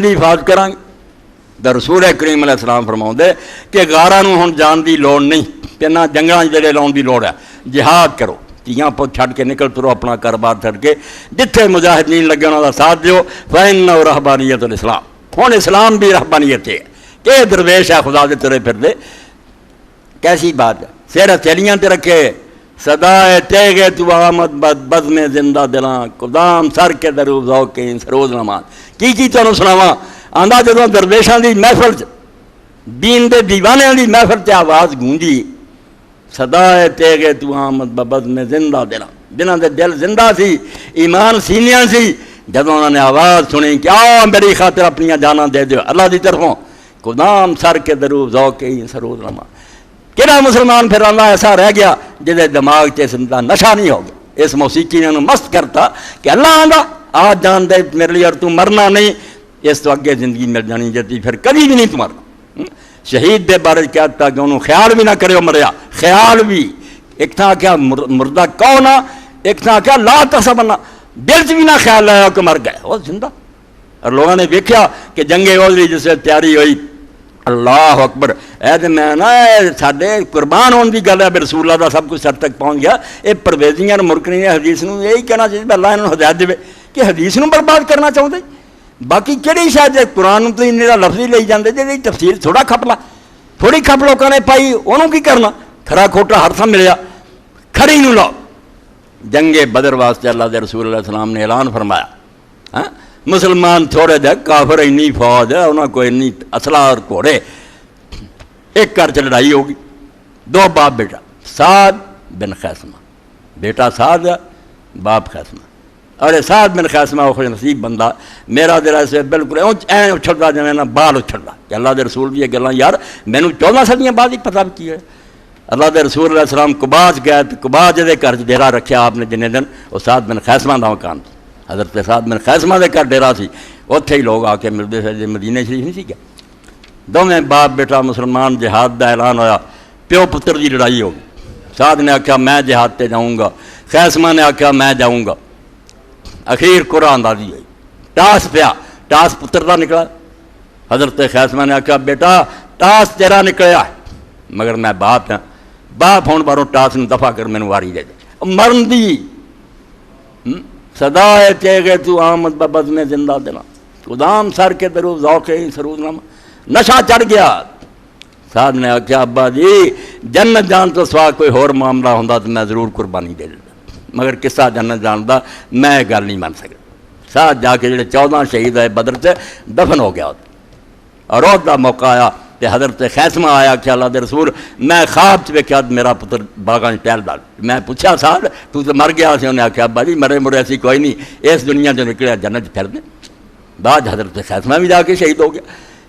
دی حفاظت کریں تو رسول کریم علیہ السلام فرماؤندے کہ غاراں نوں ہن جان دی لوڑ نہیں تے نہ جنگلاں جڑے لاؤن دی لوڑ ہے. جہاد کرو، تیاں پوت چھڈ کے نکل ترو، اپنا کاروبار چھڈ کے جتھے مجاہدین لگے انہاں دا ساتھ دیو. فإنہ رہبانیت الاسلام، ہن اسلام بھی رہبانیت ہے کہ درویش ہے خدا دے ترے پھردے. کیسی بات ہے، سیر چلیاں تے رکھے صدائے تیغے تو آمد بد میں زندہ دلاں قدام سر کے درو ذوقیں سروز نمان. کی تانوں سناواں؟ آندا جدوں درویشاں دی محفل چ دین دے دیوانیاں دی محفل تے آواز گونجی صدائے تیغے تو آمد بد میں زندہ دلاں، جنہاں دے دل زندہ سی، ایمان سینیاں سی، جدوں انہاں نے آواز سنی کہ آؤ میری خاطر اپنیاں جاناں دے دیو اللہ دی طرفوں، قدام سر کے درو ذوقیں سروز نمان. کہڑا مسلمان پھر اللہ ایسا رہ گیا جہدے دماغ اس دا نشہ نہیں ہو گیا، اس موسیقی نے انہوں مست کرتا کہ اللہ آندا آج جان دے میرے لیے اور تو مرنا نہیں، اس تو اگے زندگی مل جانی جاتی پھر کبھی بھی نہیں تو مرنا. شہید دے بارے کہتا کہ انہوں خیال بھی نہ کرے مریا، خیال بھی ایک تھا کیا مردہ کون آ، ایک تھا کیا لا تصبنا، دل سے بھی نہ خیال آیا کہ مر گئے وہ زندہ. اور لوگوں نے دیکھا کہ جنگ عہد جس سے تیاری ہوئی، اللہ اکبر، اے تے میں نا ساڈے قربان ہونے کی گل ہے، رسول اللہ دا سب کچھ سر تک پہنچ گیا. یہ پرویزیاں مرکنی نے حدیث نو یہی کہنا چاہیے اللہ انہوں ہدایت دے کہ حدیث نو برباد کرنا چاہتے. باقی کہڑی شاید قرآن تو انہیں لفظ ہی لے جاندے جی تفسیر تھوڑا کھپلا، تھوڑی کھپ لوگوں نے پائی، انہوں کی کرنا، کھرا کھوٹا ہر سا ملیا کھڑی نو لاؤ. جنگ بدر واسطے اللہ دے رسول علیہ السلام نے اعلان فرمایا، مسلمان تھوڑے دے کافر اینی فوج ہے، انہوں کو اینی اسلحہ اور گھوڑے. ایک گھر چ لڑائی ہوگی، دو باپ بیٹا، سعد بن خیسمہ، بیٹا سعد ہے باپ خیسمہ. اور سعد بن خیسمہ وہ خوش نصیب بندہ، میرا دل سے بالکل این اچھلتا جائے نا بال اچھلتا کہ اللہ دے رسول دی گلاں یار مینوں 14 صدیاں بعد ہی پتہ کی ہے. اللہ دے رسول علیہ السلام قباض گئے تو قباض دے گھر ڈیرا رکھیا آپ نے جنے دن، وہ سعد بن خیسمہ دا مکان تھا. حضرت سعد بن خیسمہ دے گھر ڈیرا سی، اتھے ہی لوگ آ کے ملتے تھے. مدینہ شریف نہیں سی کیا، دونوں باپ بیٹا مسلمان، جہاد دا اعلان ہویا، پیو پتر دی لڑائی ہو گئی. سعد نے آکھا میں جہاد تے جاؤں گا، خیسمہ نے آکھا میں جاؤں گا. اخیر قرآن اندازی ہوئی، ٹاس پیا، ٹاس پتر دا نکلا. حضرت خیسمہ نے آکھا بیٹا ٹاس تیرا نکلیا مگر میں باپ ہاں، باپ ہون باروں ٹاس نو دفع کر مینوں واری دے دے. مرن دی صدائے تیغے تو آمد ببد میں زندہ دلاں قدام سر کے درو ذوقیں سروز نام. نشہ چڑھ گیا. صاحب نے آخیا ابا جی جنت جان تو سوا کوئی ہور معاملہ ہوندا تو میں ضرور قربانی دے دیتا، مگر قصہ جنت جان دا میں گل نہیں من سکتا. ساتھ جا کے جڑے 14 شہید آئے بدر سے دفن ہو گیا. اور عہد دا موقع آیا کہ حضرت خیسمہ آیا کہ اللہ دے رسول میں خواب چ ویکھیا میرا پتر باغاں ٹہل ڈال. میں پوچھا صاحب تو مر گیا سی؟ انہیں آخیا ابا جی مرے مرے ایسی کوئی نہیں، اس دنیا جو نکلیا جنت پھر دے. بعد حضرت خیسمہ بھی جا کے شہید ہو گیا.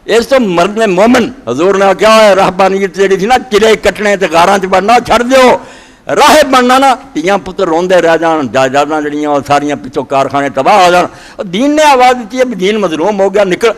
اس تو مرنے مومن حضور نے کیا رہبانیت جڑی تھی نا قلعے کٹنے تے غاراں چ بڑھنا چھڑ دیو، راہ بننا نا، تیاں پتر روندے رہ جان، جائیداداں جڑیاں ساریاں پچھوں کارخانے تباہ ہو جان. دین نے آواز دیتی ہے دین مظلوم ہو گیا، نکل